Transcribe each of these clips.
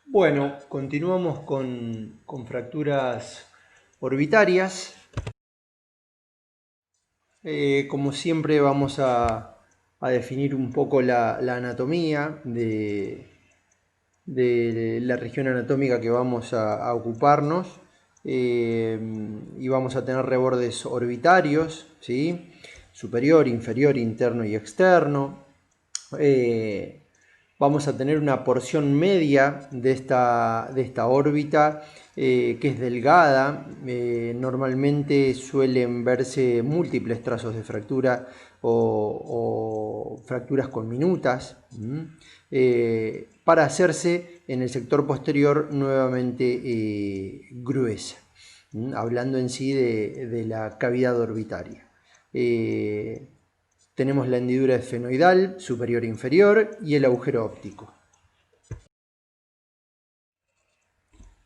Bueno, continuamos con fracturas orbitarias. Como siempre vamos a definir un poco la anatomía de la región anatómica que vamos a ocuparnos. Y vamos a tener rebordes orbitarios, ¿sí? Superior, inferior, interno y externo. Eh, Vamos a tener una porción media de esta órbita que es delgada. Normalmente suelen verse múltiples trazos de fractura o fracturas conminutas, para hacerse en el sector posterior nuevamente gruesa, hablando en sí de la cavidad orbitaria. Tenemos la hendidura esfenoidal, superior e inferior, y el agujero óptico.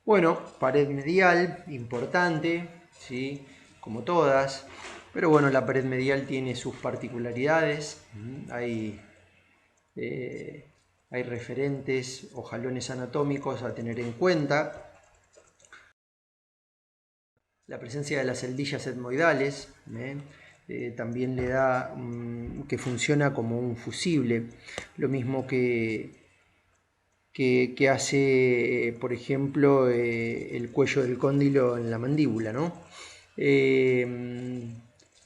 Bueno, pared medial, importante, ¿sí? Como todas, pero bueno, la pared medial tiene sus particularidades. Eh, hay referentes o jalones anatómicos a tener en cuenta. La presencia de las celdillas etmoidales también le da que funciona como un fusible, lo mismo que hace, por ejemplo, el cuello del cóndilo en la mandíbula, ¿no?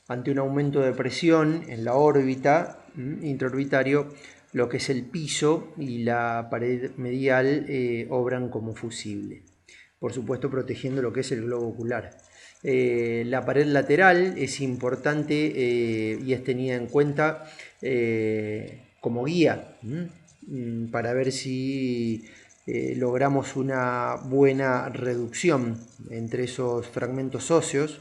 Ante un aumento de presión en la órbita intraorbitario, lo que es el piso y la pared medial obran como fusible, por supuesto protegiendo lo que es el globo ocular. La pared lateral es importante y es tenida en cuenta como guía para ver si logramos una buena reducción entre esos fragmentos óseos.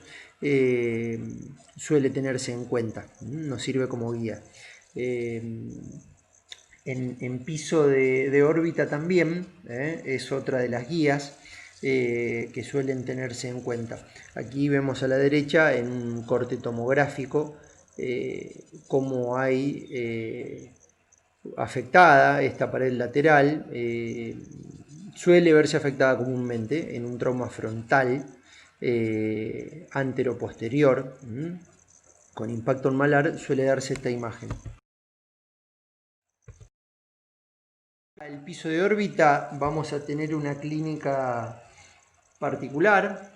Suele tenerse en cuenta, nos sirve como guía. En piso de órbita también es otra de las guías que suelen tenerse en cuenta. Aquí vemos a la derecha en un corte tomográfico cómo hay afectada esta pared lateral. Suele verse afectada comúnmente en un trauma frontal antero-posterior. Con impacto en malar suele darse esta imagen. El piso de órbita vamos a tener una clínica particular.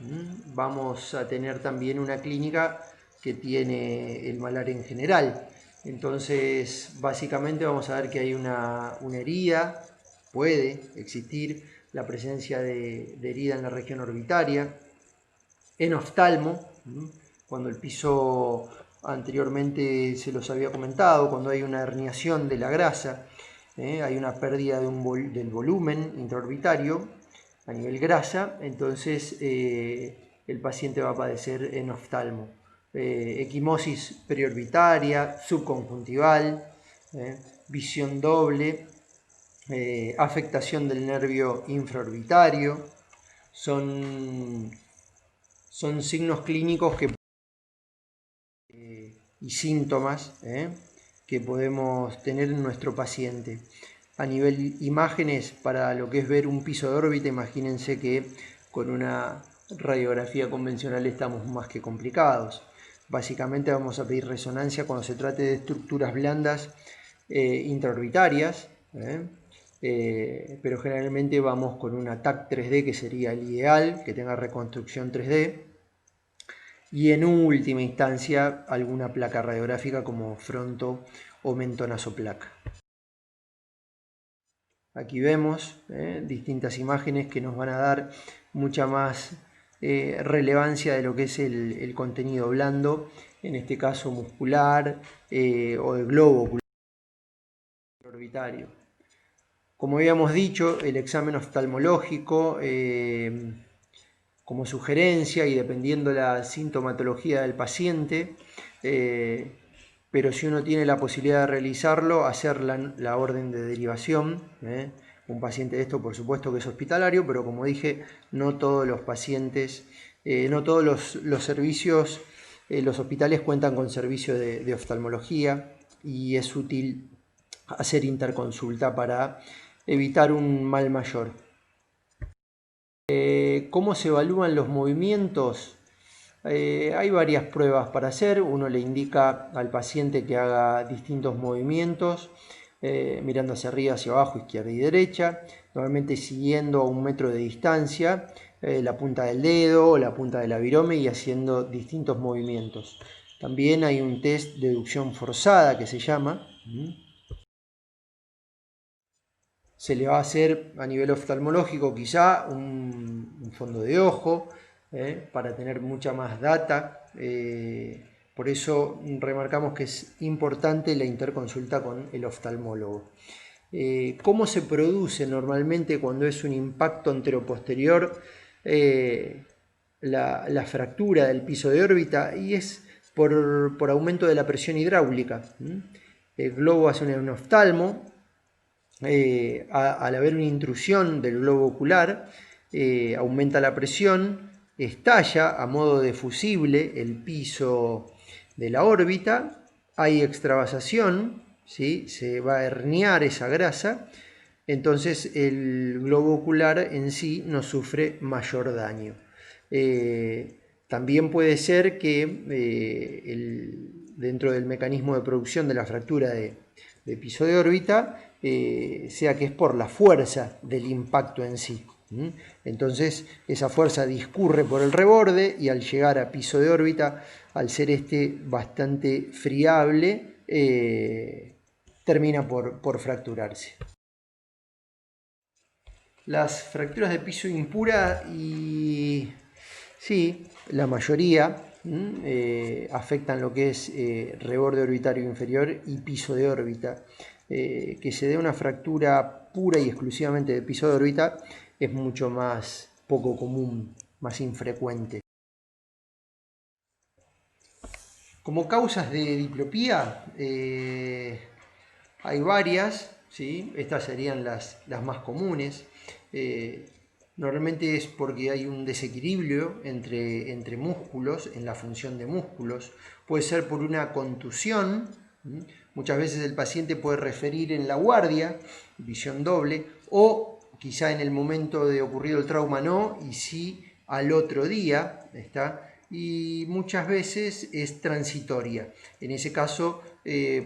Vamos a tener también una clínica que tiene el malar en general. Entonces, básicamente vamos a ver que hay una herida, puede existir la presencia de herida en la región orbitaria, en oftalmo, cuando el piso anteriormente se los había comentado, cuando hay una herniación de la grasa, hay una pérdida del volumen intraorbitario a nivel grasa, entonces el paciente va a padecer en oftalmo. Equimosis periorbitaria, subconjuntival, visión doble, afectación del nervio infraorbitario, son, son signos clínicos y síntomas que podemos tener en nuestro paciente. A nivel imágenes, para lo que es ver un piso de órbita, imagínense que con una radiografía convencional estamos más que complicados. Básicamente vamos a pedir resonancia cuando se trate de estructuras blandas intraorbitarias, pero generalmente vamos con una TAC 3D, que sería el ideal, que tenga reconstrucción 3D, y en última instancia alguna placa radiográfica como fronto o mentonazoplaca. Aquí vemos distintas imágenes que nos van a dar mucha más relevancia de lo que es el contenido blando, en este caso muscular o de globo ocular orbitario. Como habíamos dicho, el examen oftalmológico como sugerencia y dependiendo la sintomatología del paciente, pero si uno tiene la posibilidad de realizarlo, hacer la orden de derivación. Un paciente de esto, por supuesto que es hospitalario, pero como dije, no todos los pacientes, no todos los servicios, los hospitales cuentan con servicio de oftalmología y es útil hacer interconsulta para evitar un mal mayor. ¿Cómo se evalúan los movimientos? Hay varias pruebas para hacer. Uno le indica al paciente que haga distintos movimientos, mirando hacia arriba, hacia abajo, izquierda y derecha, normalmente siguiendo a 1 metro de distancia la punta del dedo o la punta del virome y haciendo distintos movimientos. También hay un test de deducción forzada que se llama. Se le va a hacer a nivel oftalmológico quizá un fondo de ojo para tener mucha más data. Por eso remarcamos que es importante la interconsulta con el oftalmólogo. ¿Cómo se produce normalmente cuando es un impacto anteroposterior la fractura del piso de órbita? Y es por aumento de la presión hidráulica. El globo hace un oftalmo. Al haber una intrusión del globo ocular, aumenta la presión, estalla a modo de fusible el piso de la órbita, hay extravasación, ¿sí? Se va a herniar esa grasa, entonces el globo ocular en sí no sufre mayor daño. También puede ser que dentro del mecanismo de producción de la fractura de piso de órbita sea que es por la fuerza del impacto en sí. Entonces esa fuerza discurre por el reborde y al llegar a piso de órbita, al ser bastante friable, termina por fracturarse. Las fracturas de piso impura, y sí, la mayoría afectan lo que es reborde orbitario inferior y piso de órbita. Que se dé una fractura pura y exclusivamente de piso de órbita es mucho más poco común, más infrecuente. Como causas de diplopía hay varias, ¿sí? Estas serían las más comunes. Normalmente es porque hay un desequilibrio entre músculos, en la función de músculos. Puede ser por una contusión. Muchas veces el paciente puede referir en la guardia, visión doble, o quizá en el momento de ocurrido el trauma no, y sí al otro día, ¿está? Y muchas veces es transitoria. En ese caso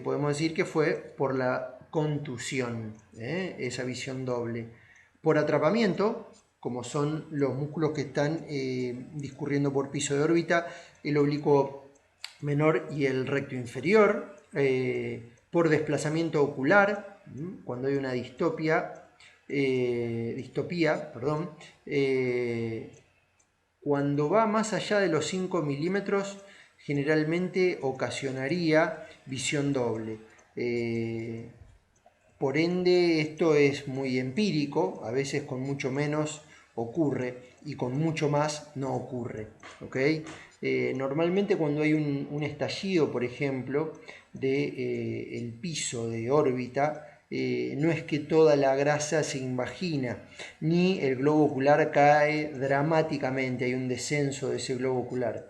podemos decir que fue por la contusión, esa visión doble. Por atrapamiento, como son los músculos que están discurriendo por piso de órbita, el oblicuo menor y el recto inferior. Por desplazamiento ocular, cuando hay una distopía, cuando va más allá de los 5 milímetros, generalmente ocasionaría visión doble. Por ende, esto es muy empírico, a veces con mucho menos ocurre y con mucho más no ocurre. ¿Okay? Normalmente cuando hay un estallido, por ejemplo, del piso de órbita, no es que toda la grasa se invagina, ni el globo ocular cae dramáticamente, hay un descenso de ese globo ocular.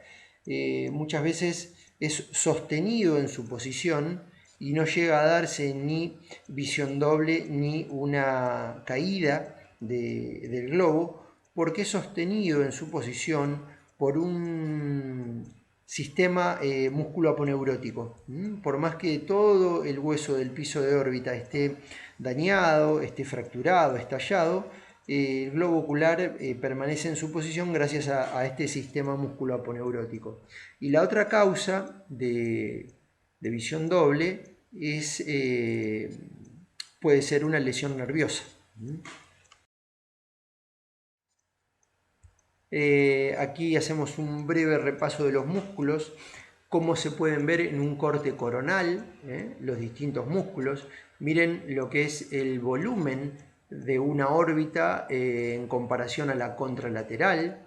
Muchas veces es sostenido en su posición y no llega a darse ni visión doble ni una caída del globo, porque es sostenido en su posición por un sistema músculo-aponeurótico. Por más que todo el hueso del piso de órbita esté dañado, esté fracturado, estallado, el globo ocular permanece en su posición gracias a este sistema músculo-aponeurótico. Y la otra causa de visión doble puede ser una lesión nerviosa. Aquí hacemos un breve repaso de los músculos, cómo se pueden ver en un corte coronal, los distintos músculos. Miren lo que es el volumen de una órbita en comparación a la contralateral.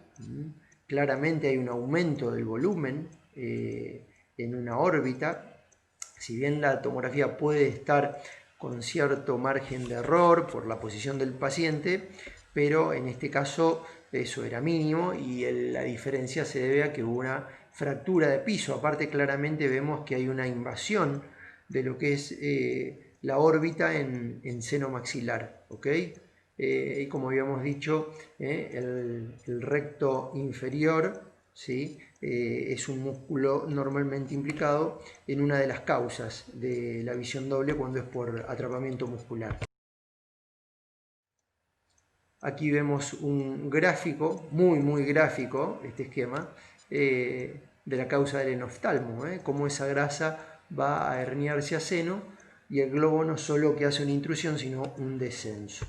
Claramente hay un aumento del volumen en una órbita. Si bien la tomografía puede estar con cierto margen de error por la posición del paciente, pero en este caso eso era mínimo y la diferencia se debe a que hubo una fractura de piso. Aparte, claramente vemos que hay una invasión de lo que es la órbita en seno maxilar. ¿Okay? y como habíamos dicho, el recto inferior, ¿sí? Es un músculo normalmente implicado en una de las causas de la visión doble cuando es por atrapamiento muscular. Aquí vemos un gráfico, muy gráfico, este esquema, de la causa del enoftalmo, cómo esa grasa va a herniarse a seno y el globo no solo que hace una intrusión, sino un descenso.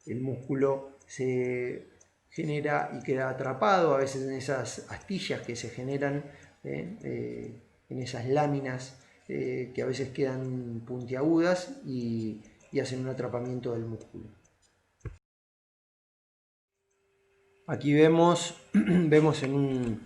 El músculo se genera y queda atrapado a veces en esas astillas que se generan, en esas láminas que a veces quedan puntiagudas y hacen un atrapamiento del músculo. Aquí vemos, en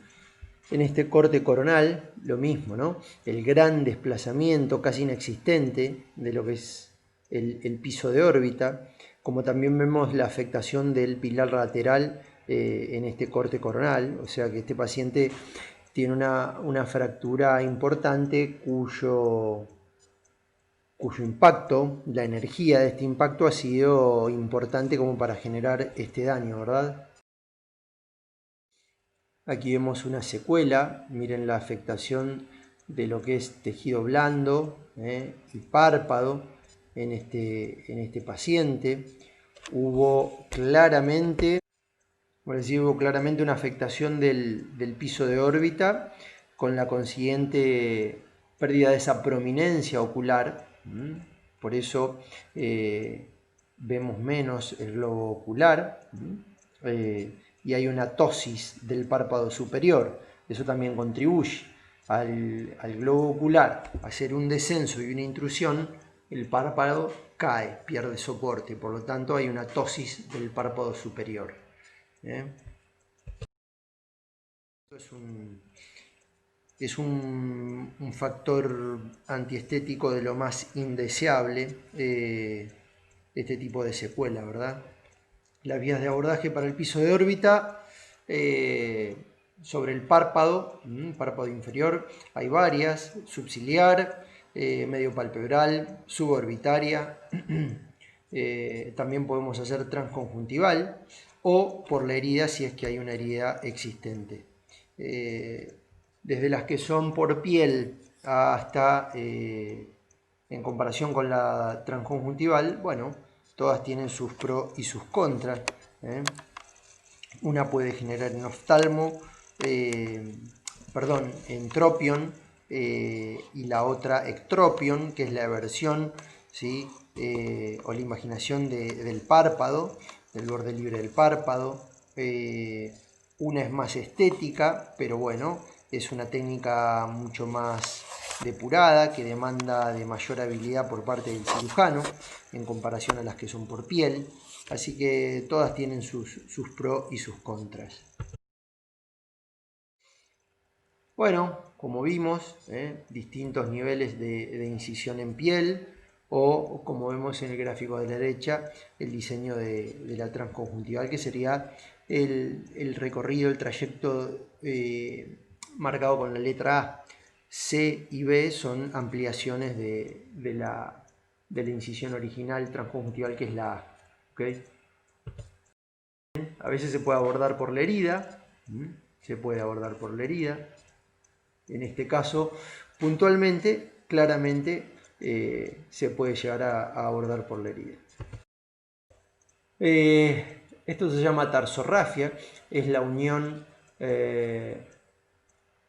este corte coronal lo mismo, ¿no? El gran desplazamiento casi inexistente de lo que es el piso de órbita, como también vemos la afectación del pilar lateral en este corte coronal, o sea que este paciente tiene una fractura importante cuyo impacto, la energía de este impacto ha sido importante como para generar este daño, ¿verdad? Aquí vemos una secuela, miren la afectación de lo que es tejido blando y párpado en este paciente. Hubo claramente una afectación del piso de órbita con la consiguiente pérdida de esa prominencia ocular. Por eso vemos menos el globo ocular. Y hay una ptosis del párpado superior. Eso también contribuye al globo ocular hacer un descenso y una intrusión. El párpado cae, pierde soporte, por lo tanto hay una ptosis del párpado superior. Es un factor antiestético de lo más indeseable, este tipo de secuela, ¿verdad? Las vías de abordaje para el piso de órbita sobre el párpado inferior, hay varias: subciliar, medio palpebral, suborbitaria. También podemos hacer transconjuntival o por la herida si es que hay una herida existente. Desde las que son por piel hasta, en comparación con la transconjuntival, bueno, todas tienen sus pros y sus contras. Una puede generar entropion, y la otra ectropion, que es la aversión, ¿sí? O la imaginación del párpado, del borde libre del párpado. Una es más estética, pero bueno, es una técnica mucho más depurada, que demanda de mayor habilidad por parte del cirujano en comparación a las que son por piel. Así que todas tienen sus pros y sus contras. Bueno, como vimos, distintos niveles de incisión en piel, o como vemos en el gráfico de la derecha, el diseño de la transconjuntival, que sería el recorrido, el trayecto marcado con la letra A. C y B son ampliaciones de la incisión original transconjuntival, que es la A. ¿Okay? A veces se puede abordar por la herida. En este caso, puntualmente, claramente, se puede llegar a abordar por la herida. Esto se llama tarsorrafia, es la unión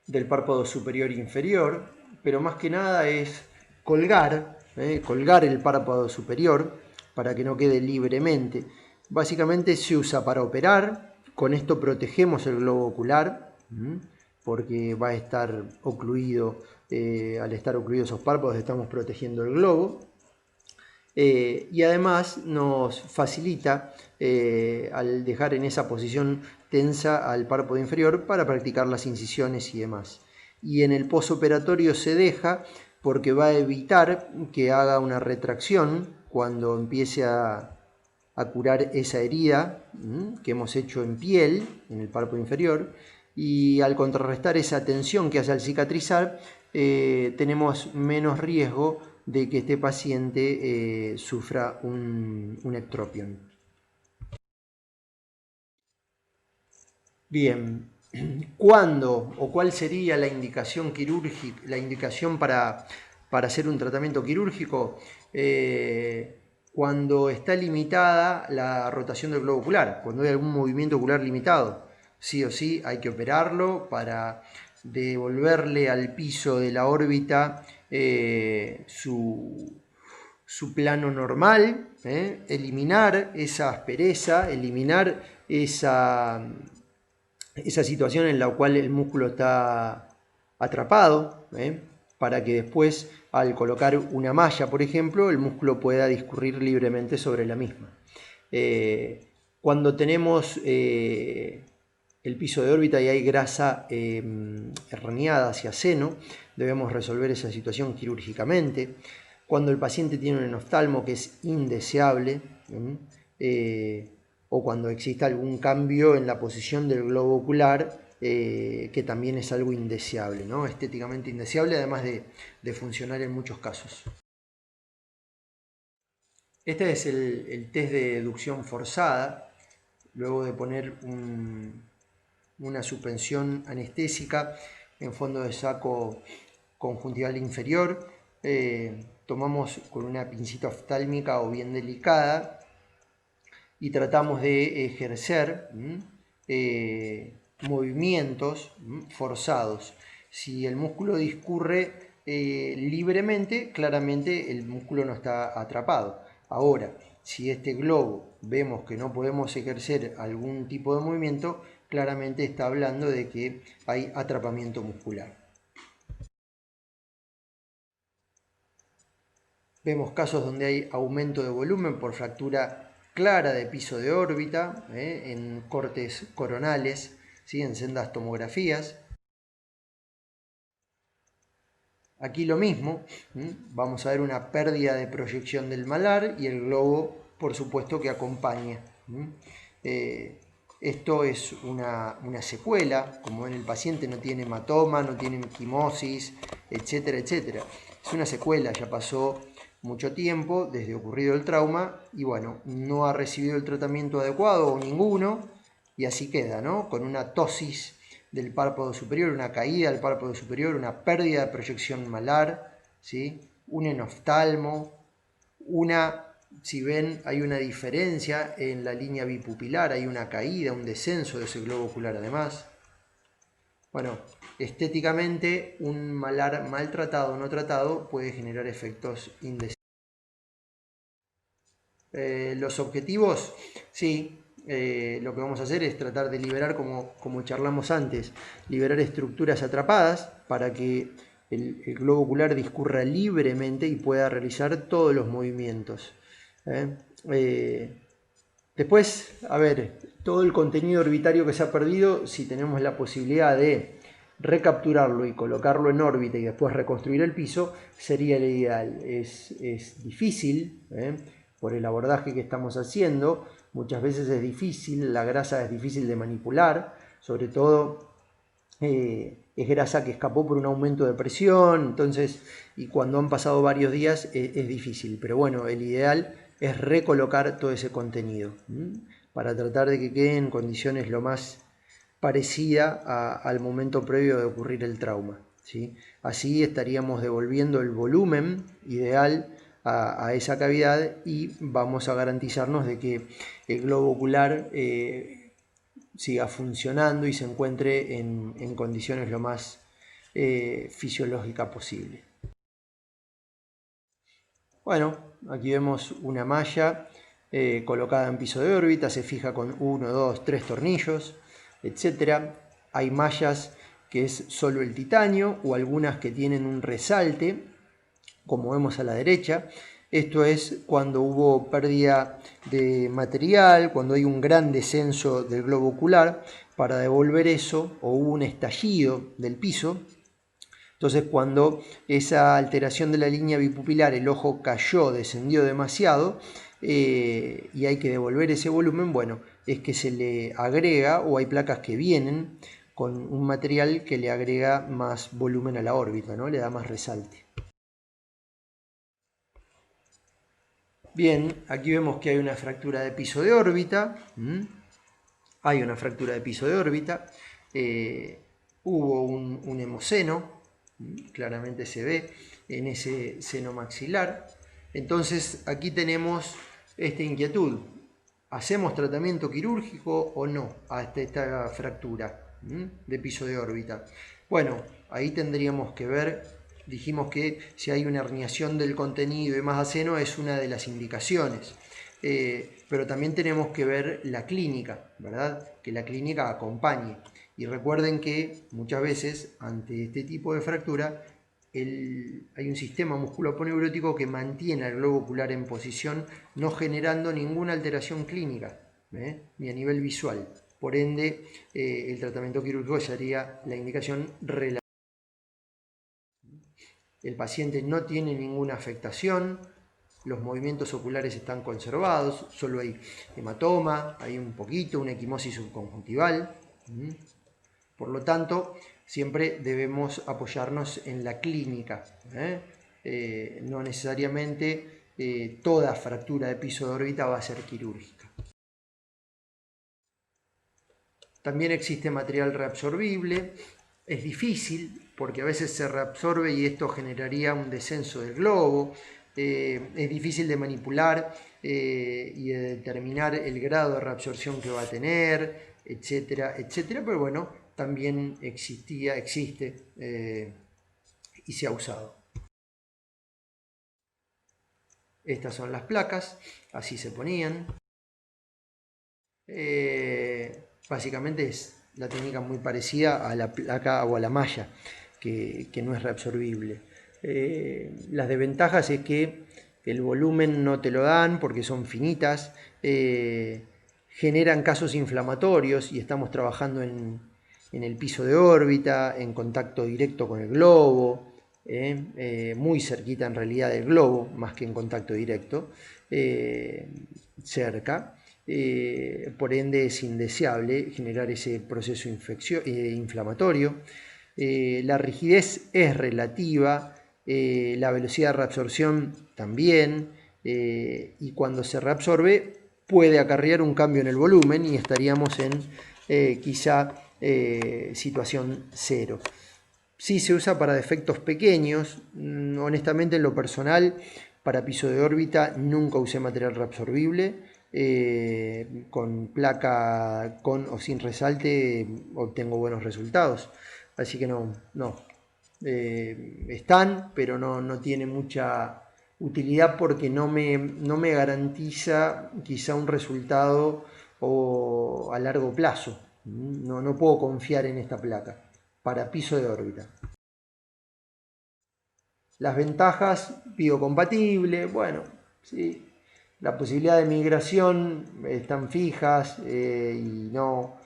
del párpado superior e inferior, pero más que nada es colgar el párpado superior para que no quede libremente. Básicamente se usa para operar. Con esto protegemos el globo ocular, porque va a estar ocluido. Al estar ocluidos esos párpados estamos protegiendo el globo. Y además nos facilita, al dejar en esa posición tensa al párpado inferior, para practicar las incisiones y demás. Y en el posoperatorio se deja porque va a evitar que haga una retracción cuando empiece a curar esa herida que hemos hecho en piel, en el párpado inferior. Y al contrarrestar esa tensión que hace al cicatrizar, tenemos menos riesgo de que este paciente sufra un ectropion. Bien, ¿cuándo o cuál sería la indicación quirúrgica, la indicación para hacer un tratamiento quirúrgico? Cuando está limitada la rotación del globo ocular, cuando hay algún movimiento ocular limitado, sí o sí hay que operarlo para devolverle al piso de la órbita su plano normal, eliminar esa aspereza, eliminar esa situación en la cual el músculo está atrapado, para que después, al colocar una malla, por ejemplo, el músculo pueda discurrir libremente sobre la misma. Cuando tenemos el piso de órbita y hay grasa herniada hacia seno, debemos resolver esa situación quirúrgicamente. Cuando el paciente tiene un enoftalmo que es indeseable, o cuando exista algún cambio en la posición del globo ocular, que también es algo indeseable, ¿no? Estéticamente indeseable, además de funcionar en muchos casos. Este es el test de deducción forzada, luego de poner una suspensión anestésica en fondo de saco conjuntival inferior. Tomamos con una pincita oftálmica o bien delicada y tratamos de ejercer movimientos forzados. Si el músculo discurre libremente, claramente el músculo no está atrapado. Ahora, si este globo vemos que no podemos ejercer algún tipo de movimiento, claramente está hablando de que hay atrapamiento muscular. Vemos casos donde hay aumento de volumen por fractura clara de piso de órbita, en cortes coronales, ¿sí? En sendas tomografías. Aquí lo mismo, vamos a ver una pérdida de proyección del malar y el globo, por supuesto, que acompaña. Esto es una secuela, como en el paciente no tiene hematoma, no tiene quimosis, etcétera, etcétera. Es una secuela, ya pasó mucho tiempo desde ocurrido el trauma y bueno, no ha recibido el tratamiento adecuado o ninguno y así queda, ¿no? Con una tosis del párpado superior, una caída del párpado superior, una pérdida de proyección malar, ¿sí? Un enoftalmo, si ven, hay una diferencia en la línea bipupilar, hay una caída, un descenso de ese globo ocular además. Bueno, estéticamente un malar maltratado o no tratado puede generar efectos indeseables. Los objetivos, sí, lo que vamos a hacer es tratar de liberar, como charlamos antes, liberar estructuras atrapadas para que el globo ocular discurra libremente y pueda realizar todos los movimientos. Después, a ver, todo el contenido orbitario que se ha perdido, si tenemos la posibilidad de recapturarlo y colocarlo en órbita y después reconstruir el piso, sería el ideal. Es difícil, por el abordaje que estamos haciendo, muchas veces es difícil, la grasa es difícil de manipular, sobre todo es grasa que escapó por un aumento de presión, entonces, y cuando han pasado varios días es difícil, pero bueno, el ideal es recolocar todo ese contenido para tratar de que quede en condiciones lo más parecida al momento previo de ocurrir el trauma, ¿sí? Así estaríamos devolviendo el volumen ideal a esa cavidad y vamos a garantizarnos de que el globo ocular siga funcionando y se encuentre en condiciones lo más fisiológica posible. Bueno, aquí vemos una malla colocada en piso de órbita, se fija con 1, 2, 3 tornillos, etc. Hay mallas que es solo el titanio o algunas que tienen un resalte, como vemos a la derecha. Esto es cuando hubo pérdida de material, cuando hay un gran descenso del globo ocular, para devolver eso, o hubo un estallido del piso. Entonces, cuando esa alteración de la línea bipupilar, el ojo cayó, descendió demasiado, y hay que devolver ese volumen, bueno, es que se le agrega, o hay placas que vienen con un material que le agrega más volumen a la órbita, ¿no? Le da más resalte. Bien, aquí vemos que hay una fractura de piso de órbita. Hay una fractura de piso de órbita. Hubo un hemoseno, claramente se ve en ese seno maxilar. Entonces aquí tenemos esta inquietud. ¿Hacemos tratamiento quirúrgico o no hasta esta fractura de piso de órbita? Bueno, ahí tendríamos que ver, dijimos que si hay una herniación del contenido y más a seno es una de las indicaciones. Pero también tenemos que ver la clínica, ¿verdad? Que la clínica acompañe. Y recuerden que muchas veces ante este tipo de fractura hay un sistema musculoponeurótico que mantiene el globo ocular en posición, no generando ninguna alteración clínica, ni a nivel visual. Por ende, el tratamiento quirúrgico sería la indicación relativa. El paciente no tiene ninguna afectación, los movimientos oculares están conservados, solo hay hematoma, hay un poquito, una equimosis subconjuntival. Por lo tanto, siempre debemos apoyarnos en la clínica. No necesariamente toda fractura de piso de órbita va a ser quirúrgica. También existe material reabsorbible. Es difícil porque a veces se reabsorbe y esto generaría un descenso del globo. Es difícil de manipular y de determinar el grado de reabsorción que va a tener, etcétera, etcétera. Pero bueno, también existe y se ha usado. Estas son las placas, así se ponían. Básicamente es la técnica muy parecida a la placa o a la malla, que no es reabsorbible. Las desventajas es que el volumen no te lo dan porque son finitas, generan casos inflamatorios y estamos trabajando en el piso de órbita, en contacto directo con el globo, muy cerquita en realidad del globo, más que en contacto directo, cerca. Por ende es indeseable generar ese proceso inflamatorio. La rigidez es relativa, la velocidad de reabsorción también, y cuando se reabsorbe puede acarrear un cambio en el volumen y estaríamos en quizá situación cero. Sí se usa para defectos pequeños. Honestamente, en lo personal, para piso de órbita nunca usé material reabsorbible. Con placa con o sin resalte obtengo buenos resultados. Así que no. Están, pero no tiene mucha utilidad porque no me garantiza quizá un resultado a largo plazo. No puedo confiar en esta placa para piso de órbita. Las ventajas, biocompatible, bueno, sí, la posibilidad de migración están fijas y no...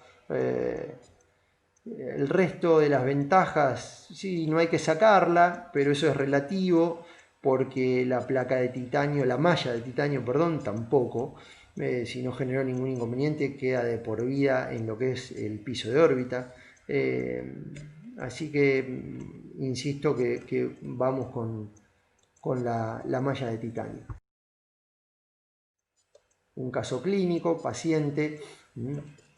el resto de las ventajas, sí, no hay que sacarla, pero eso es relativo porque la placa de titanio, la malla de titanio, perdón, tampoco, si no generó ningún inconveniente, queda de por vida en lo que es el piso de órbita. Así que insisto que vamos con la malla de titanio. Un caso clínico, paciente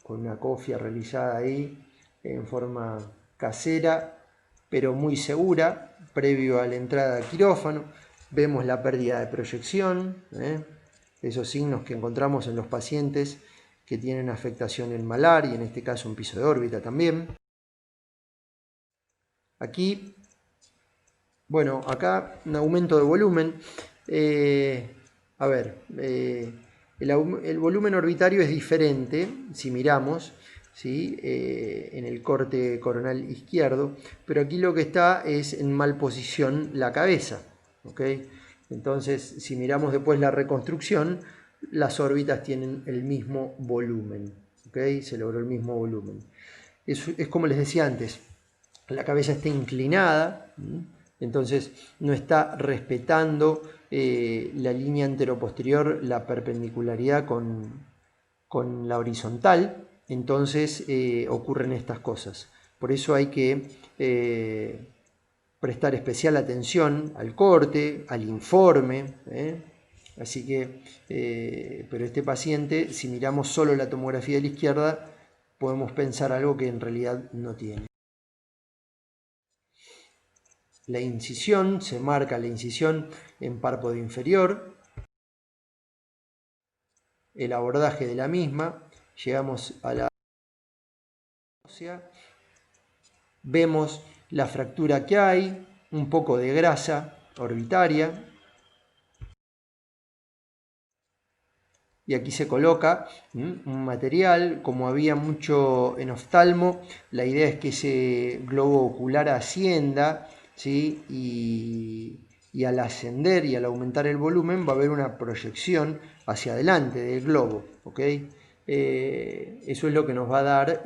con una cofia realizada ahí en forma casera, pero muy segura, previo a la entrada al quirófano. Vemos la pérdida de proyección, esos signos que encontramos en los pacientes que tienen afectación en malar y en este caso en piso de órbita también. Aquí, bueno, acá un aumento de volumen. El volumen orbitario es diferente si miramos, ¿sí? En el corte coronal izquierdo, pero aquí lo que está es en mal posición la cabeza, ¿okay? Entonces, si miramos después la reconstrucción, las órbitas tienen el mismo volumen, ¿okay? Se logró el mismo volumen. Es como les decía antes, la cabeza está inclinada, entonces no está respetando la línea anteroposterior, la perpendicularidad con la horizontal, entonces ocurren estas cosas. Por eso hay que prestar especial atención al corte, al informe, Así que, pero este paciente, si miramos solo la tomografía de la izquierda, podemos pensar algo que en realidad no tiene. La incisión, se marca la incisión en párpado inferior. El abordaje de la misma, llegamos a la ósea, vemos la fractura que hay, un poco de grasa orbitaria, y aquí se coloca un material. Como había mucho en oftalmo, la idea es que ese globo ocular ascienda, ¿sí? Y al ascender y al aumentar el volumen va a haber una proyección hacia adelante del globo, ¿ok? Eso es lo que nos va a dar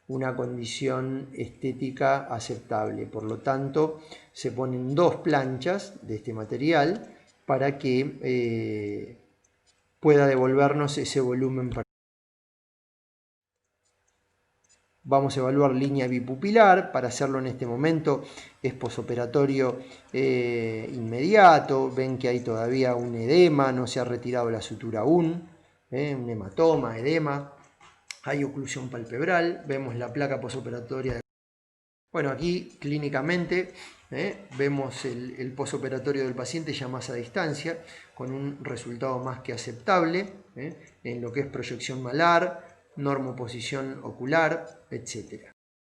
una condición estética aceptable. Por lo tanto, se ponen 2 planchas de este material para que pueda devolvernos ese volumen. Vamos a evaluar línea bipupilar. Para hacerlo en este momento es posoperatorio inmediato. Ven que hay todavía un edema, no se ha retirado la sutura aún, un hematoma, edema. Hay oclusión palpebral. Vemos la placa posoperatoria. Bueno, aquí clínicamente vemos el posoperatorio del paciente ya más a distancia, con un resultado más que aceptable en lo que es proyección malar, normoposición ocular, etc.